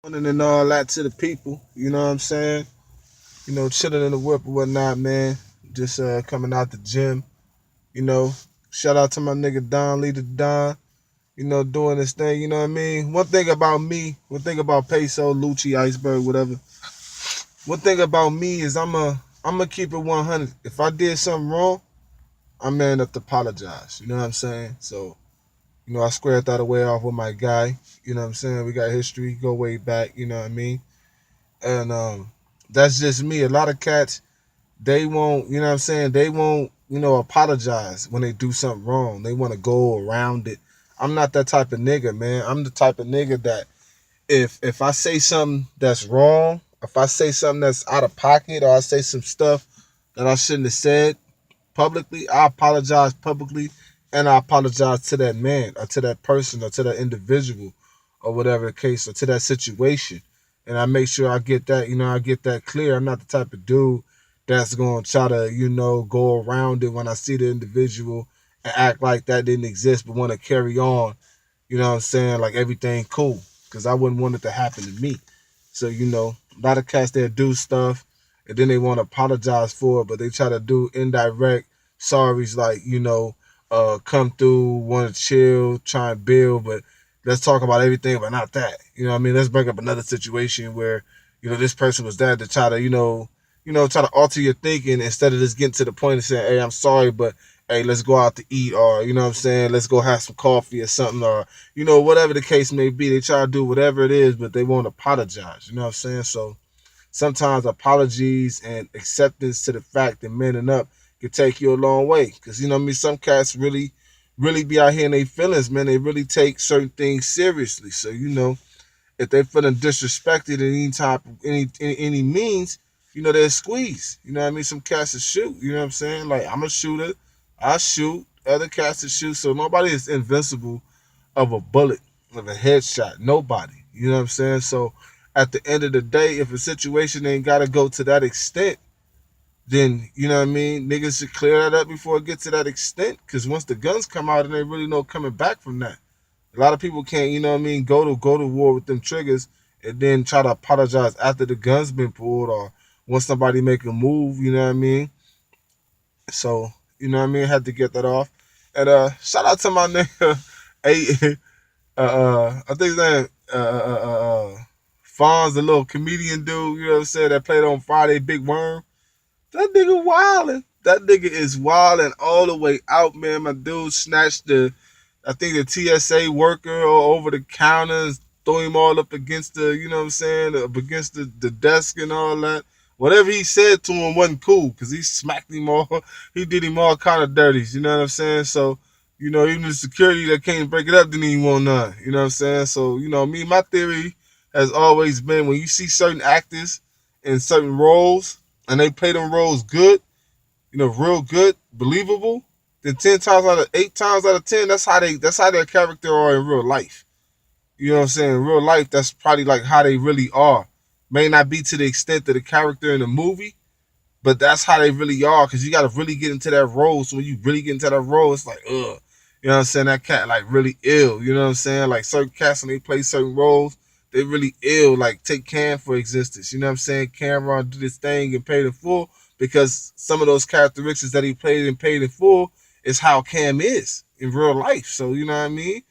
And all that to the people. You know what I'm saying? Chilling in the whip or whatnot, man. Just coming out the gym. You know, shout out to my nigga Don, Leader Don. Doing this thing. You know what I mean? One thing about me, one thing about Peso, Lucci, Iceberg, whatever. One thing about me is I'm a keep it 100. If I did something wrong, I'm man enough to apologize. You know what I'm saying? So I squared that away off with my guy. You know what I'm saying? We got history, go way back. You know what I mean? And that's just me. A lot of cats, they won't, you know what I'm saying? They won't, apologize when they do something wrong. They want to go around it. I'm not that type of nigga, man. I'm the type of nigga that if I say something that's wrong, if I say something that's out of pocket, or I say some stuff that I shouldn't have said publicly, I apologize publicly, and I apologize to that man or to that person or to that individual or whatever the case, or to that situation. And I make sure I get that, I get that clear. I'm not the type of dude that's going to try to, go around it when I see the individual and act like that didn't exist, but want to carry on, you know what I'm saying, like everything cool. Because I wouldn't want it to happen to me. So, a lot of cats that do stuff and then they want to apologize for it, but they try to do indirect sorries, like, come through, want to chill, try and build, but let's talk about everything, but not that. You know what I mean? Let's bring up another situation where, this person was there to try to, try to alter your thinking instead of just getting to the point of saying, hey, I'm sorry, but hey, let's go out to eat, or, you know what I'm saying, let's go have some coffee or something, or, whatever the case may be. They try to do whatever it is, but they won't apologize. You know what I'm saying? So sometimes apologies and acceptance to the fact that manning up can take you a long way. Because, you know what I mean? Some cats really, really be out here in their feelings, man. They really take certain things seriously. So, if they feeling disrespected in any type, any means, they'll squeeze. You know what I mean? Some cats will shoot. You know what I'm saying? Like, I'm a shooter. I shoot. Other cats will shoot. So nobody is invincible of a bullet, of a headshot. Nobody. You know what I'm saying? So at the end of the day, if a situation ain't gotta go to that extent, then you know what I mean. Niggas should clear that up before it gets to that extent. Because once the guns come out, and they really no coming back from that. A lot of people can't, you know what I mean, go to war with them triggers and then try to apologize after the guns been pulled, or when somebody make a move. You know what I mean? So you know what I mean. I had to get that off. And shout out to my nigga. Hey, I think his name Fonz, the little comedian dude, you know what I'm saying, that played on Friday, Big Worm. That nigga wildin'. That nigga is wildin' all the way out, man. My dude snatched I think the TSA worker over the counters, threw him all up against the, you know what I'm saying, up against the desk and all that. Whatever he said to him wasn't cool, because he smacked him all, he did him all kind of dirties, you know what I'm saying? So, even the security that can't break it up didn't even want none, you know what I'm saying? So, me, my theory has always been, when you see certain actors in certain roles and they play them roles good, real good, believable, then 8 times out of 10, that's how their character are in real life. You know what I'm saying? In real life, that's probably like how they really are. May not be to the extent of the character in the movie, but that's how they really are. Because you got to really get into that role. So when you really get into that role, it's like, ugh. You know what I'm saying? That cat like really ill. You know what I'm saying? Like certain cats when they play certain roles, they really ill. Like take Cam for existence. You know what I'm saying? Cameron did his thing and paid in full, because some of those characteristics that he played and paid in full is how Cam is in real life. So you know what I mean?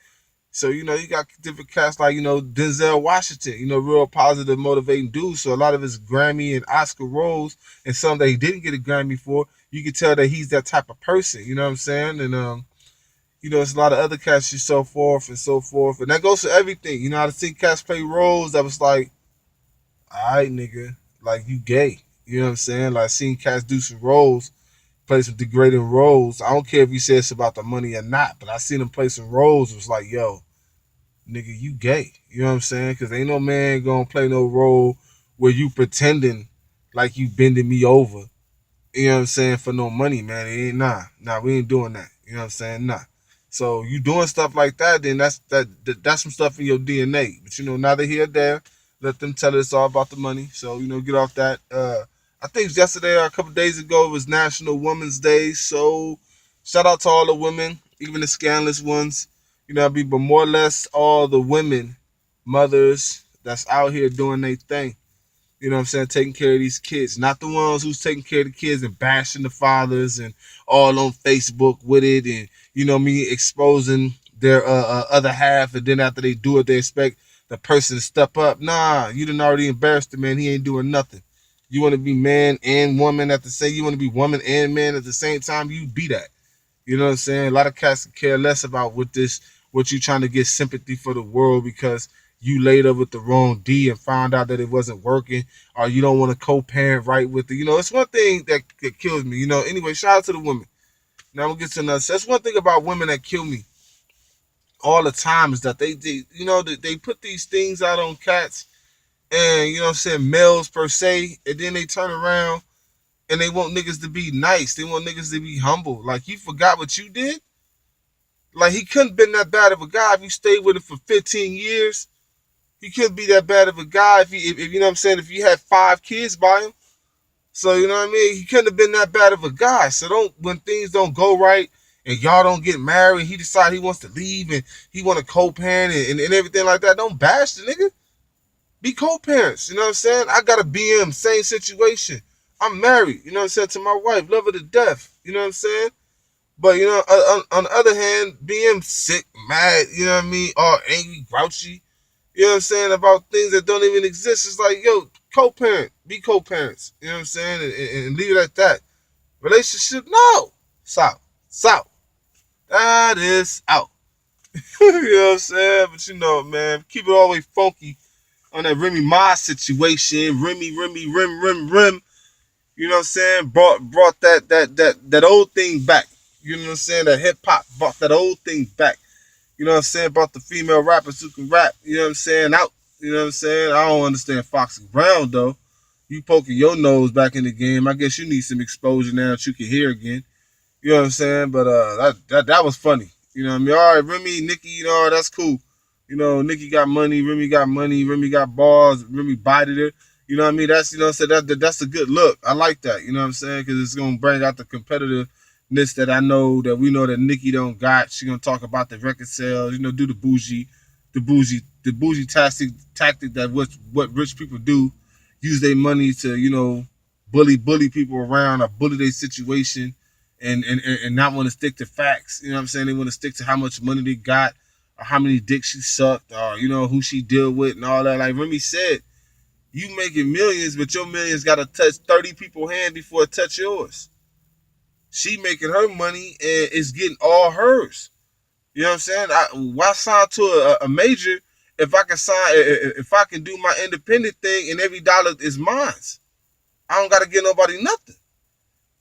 So, you got different cats like, Denzel Washington, real positive, motivating dude. So a lot of his Grammy and Oscar roles, and some that he didn't get a Grammy for, you can tell that he's that type of person. You know what I'm saying? And it's a lot of other cats and so forth and so forth. And that goes for everything. I've seen cats play roles that was like, all right, nigga, like you gay. You know what I'm saying? Like seen cats do some roles, play some degrading roles. I don't care if you say it's about the money or not, but I seen him play some roles. It was like, yo, nigga, you gay. You know what I'm saying? Because ain't no man gonna play no role where you pretending like you bending me over. You know what I'm saying? For no money, man. It ain't nah. We ain't doing that. You know what I'm saying? Nah. So you doing stuff like that, then that's some stuff in your DNA. But neither here or there. Let them tell us all about the money. So get off that. I think yesterday or a couple days ago it was National Women's Day. So shout out to all the women, even the scandalous ones. But more or less all the women, mothers, that's out here doing their thing. You know what I'm saying? Taking care of these kids. Not the ones who's taking care of the kids and bashing the fathers and all on Facebook with it and, me, exposing their other half. And then after they do it, they expect the person to step up. Nah, you done already embarrassed the man. He ain't doing nothing. You want to be man and woman at the same, you want to be woman and man at the same time, you be that. You know what I'm saying? A lot of cats care less about what you trying to get sympathy for the world because you laid up with the wrong D and found out that it wasn't working, or you don't want to co-parent right with it. It's one thing that kills me. Anyway, shout out to the women. Now I'm gonna get to another. That's one thing about women that kill me all the time is that they put these things out on cats and what I'm saying, males per se, and then they turn around and they want niggas to be nice. They want niggas to be humble. Like, you forgot what you did? Like, he couldn't have been that bad of a guy if you stayed with him for 15 years. He couldn't be that bad of a guy if you know what I'm saying, if you had 5 kids by him. So, you know what I mean? He couldn't have been that bad of a guy. So when things don't go right and y'all don't get married, he decide he wants to leave and he want to co-parent and everything like that, don't bash the nigga. Be co-parents, you know what I'm saying? I got a BM, same situation. I'm married, you know what I'm saying, to my wife, love her to death, you know what I'm saying? But, on the other hand, being sick, mad, you know what I mean, or angry, grouchy, you know what I'm saying, about things that don't even exist. It's like, yo, co-parent, be co-parents, you know what I'm saying, and leave it at that. Relationship, no. It's out. It's out. That is out. You know what I'm saying? But man, keep it all the way funky on that Remy Ma situation. Remy, Rim. You know what I'm saying? Brought that old thing back. You know what I'm saying? That hip hop brought that old thing back. You know what I'm saying? Brought the female rappers who can rap. You know what I'm saying? Out. You know what I'm saying? I don't understand Foxy Brown though. You poking your nose back in the game. I guess you need some exposure now that you can hear again. You know what I'm saying? But that was funny. You know what I mean? All right, Remy, Nicki, that's cool. Nicki got money, Remy got money, Remy got balls, Remy bited her. You know what I mean? That's, that's a good look. I like that. You know what I'm saying? Because it's going to bring out the competitiveness that we know that Nicki don't got. She going to talk about the record sales, do the bougie tactic that what rich people do, use their money to, bully people around or bully their situation and not want to stick to facts. You know what I'm saying? They want to stick to how much money they got or how many dicks she sucked or, who she deal with and all that. Like Remy said, you making millions, but your millions got to touch 30 people's hand before it touch yours. She making her money and it's getting all hers. You know what I'm saying? Why sign to a major if I can do my independent thing and every dollar is mine? I don't got to give nobody nothing.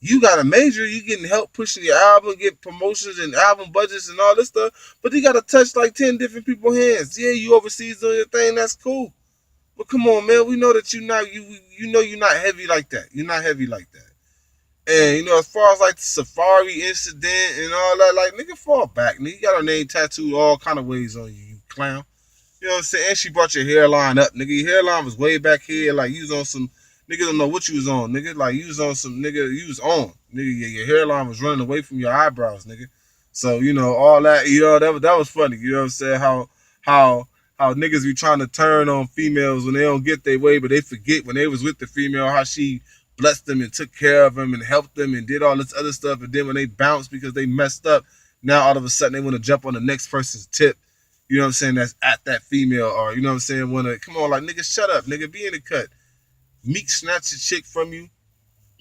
You got a major, you getting help pushing your album, get promotions and album budgets and all this stuff, but you got to touch like 10 different people's hands. Yeah, you overseas doing your thing, that's cool. But come on, man, we know that you're not heavy like that. You're not heavy like that. And, as far as like the Safari incident and all that, like, nigga, fall back. Nigga, you got her name tattooed all kind of ways on you, you clown. You know what I'm saying? And she brought your hairline up, nigga. Your hairline was way back here, like you was on some, nigga don't know what you was on, nigga. Like you was on some, nigga, you was on. Nigga, your hairline was running away from your eyebrows, nigga. So, all that, that was funny. You know what I'm saying? How niggas be trying to turn on females when they don't get their way, but they forget when they was with the female, how she blessed them and took care of them and helped them and did all this other stuff. And then when they bounce because they messed up, now all of a sudden they want to jump on the next person's tip. You know what I'm saying? That's at that female, or you know what I'm saying? Come on, like, nigga, shut up, nigga, be in the cut. Meek snatched a chick from you,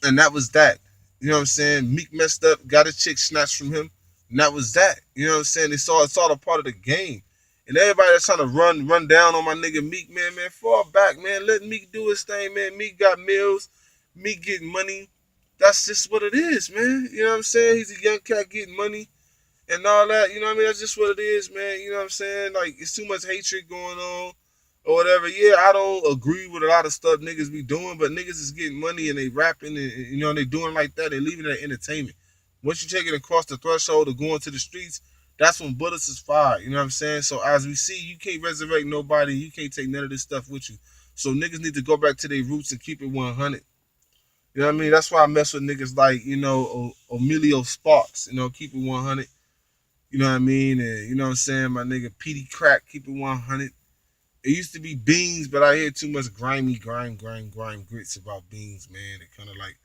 and that was that. You know what I'm saying? Meek messed up, got a chick snatched from him, and that was that. You know what I'm saying? It's all a part of the game. And everybody that's trying to run down on my nigga Meek, man, fall back, man. Let Meek do his thing, man. Meek got meals, Meek getting money. That's just what it is, man. You know what I'm saying? He's a young cat getting money and all that. You know what I mean? That's just what it is, man. You know what I'm saying? Like, it's too much hatred going on or whatever. Yeah, I don't agree with a lot of stuff niggas be doing, but niggas is getting money and they rapping and they doing like that. They leaving it at entertainment. Once you take it across the threshold of going to the streets, that's when bullets is fired. You know what I'm saying? So as we see, you can't resurrect nobody. You can't take none of this stuff with you. So niggas need to go back to their roots and keep it 100. You know what I mean? That's why I mess with niggas like, Emilio Sparks. Keep it 100. You know what I mean? And you know what I'm saying? My nigga Petey Crack, keep it 100. It used to be beans, but I hear too much grime grits about beans, man. It kind of like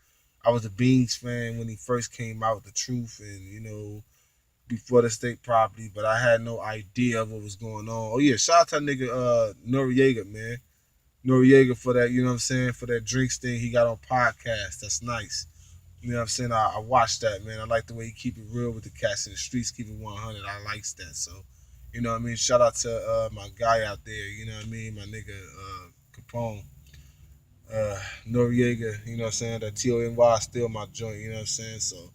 I was a Beans fan when he first came out with the truth, and before the state property, but I had no idea of what was going on. Oh yeah, shout out to that nigga Noriega, man. Noriega for that, you know what I'm saying, for that drinks thing he got on podcast. That's nice. You know what I'm saying? I watched that, man. I like the way he keep it real with the cats in the streets, keep it 100. I likes that. So, you know what I mean? Shout out to my guy out there, you know what I mean? My nigga Capone, Noriega, you know what I'm saying? That TONY is still my joint, you know what I'm saying? So,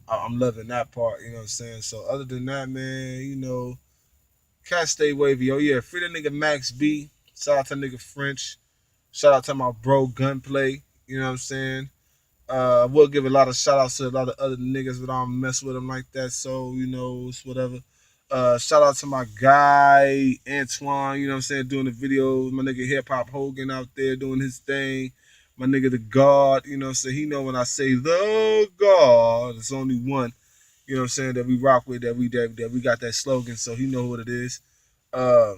I'm loving that part, you know what I'm saying? So, other than that, man, cats stay wavy. Oh, yeah, free the nigga Max B. Shout out to nigga French. Shout out to my bro Gunplay, you know what I'm saying? I will give a lot of shout outs to a lot of other niggas, but I don't mess with them like that. So, it's whatever. Shout out to my guy, Antoine, you know what I'm saying, doing the videos. My nigga Hip Hop Hogan out there doing his thing. My nigga The God, you know what I'm saying. He know when I say The God, it's only one, you know what I'm saying, that we rock with, that we got that slogan, so he know what it is. Uh,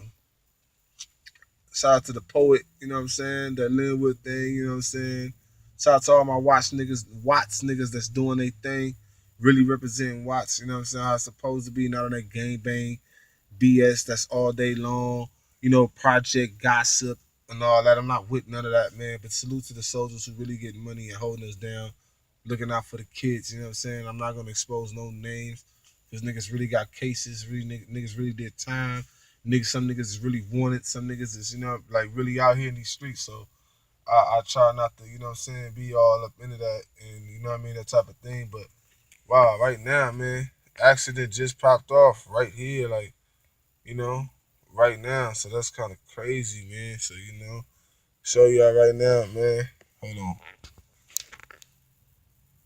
Shout out to the poet, you know what I'm saying, that Linwood thing, you know what I'm saying. Shout out to all my Watts niggas that's doing their thing, really representing Watts, you know what I'm saying, how it's supposed to be, not on that gang bang BS that's all day long, project gossip and all that. I'm not with none of that, man. But salute to the soldiers who really get money and holding us down, looking out for the kids, you know what I'm saying. I'm not gonna expose no names because niggas really got cases, really niggas really did time. Some niggas is really wanted. Some niggas is, like really out here in these streets. So I try not to, what I'm saying, be all up into that and you know what I mean, that type of thing. But wow, right now, man, accident just popped off right here, like, you know, right now. So that's kind of crazy, man. So, show y'all right now, man. Hold on.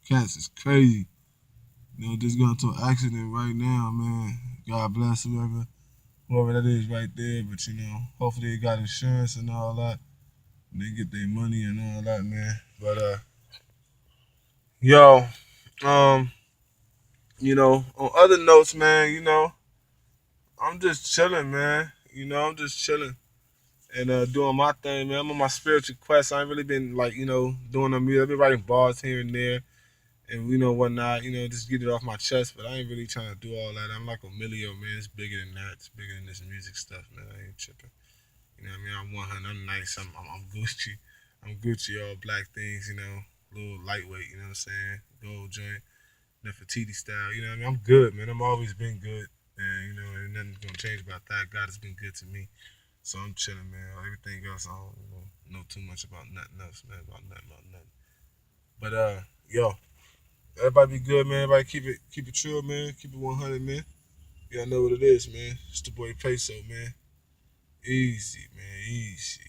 Cats is crazy. Just got into an accident right now, man. God bless whoever that is right there. But, hopefully they got insurance and all that. And they get their money and all that, man. But, yo, um, on other notes, man, I'm just chilling, man. I'm just chilling and doing my thing, man. I'm on my spiritual quest. I ain't really been like, doing no music. I've been writing bars here and there and whatnot, just get it off my chest. But I ain't really trying to do all that. I'm like Emilio, man. It's bigger than that. It's bigger than this music stuff, man. I ain't tripping. You know what I mean? I'm 100. I'm nice. I'm Gucci. I'm Gucci. All black things. A little lightweight. You know what I'm saying? Gold joint, Nefertiti style. You know what I mean? I'm good, man. I'm always been good, and ain't nothing gonna change about that. God has been good to me. So I'm chilling, man. Everything else, I don't know too much about nothing else, man. About nothing. But yo, everybody be good, man. Everybody keep it chill, man. Keep it 100, man. Y'all know what it is, man. It's the boy Peso, man. Easy, man. Easy.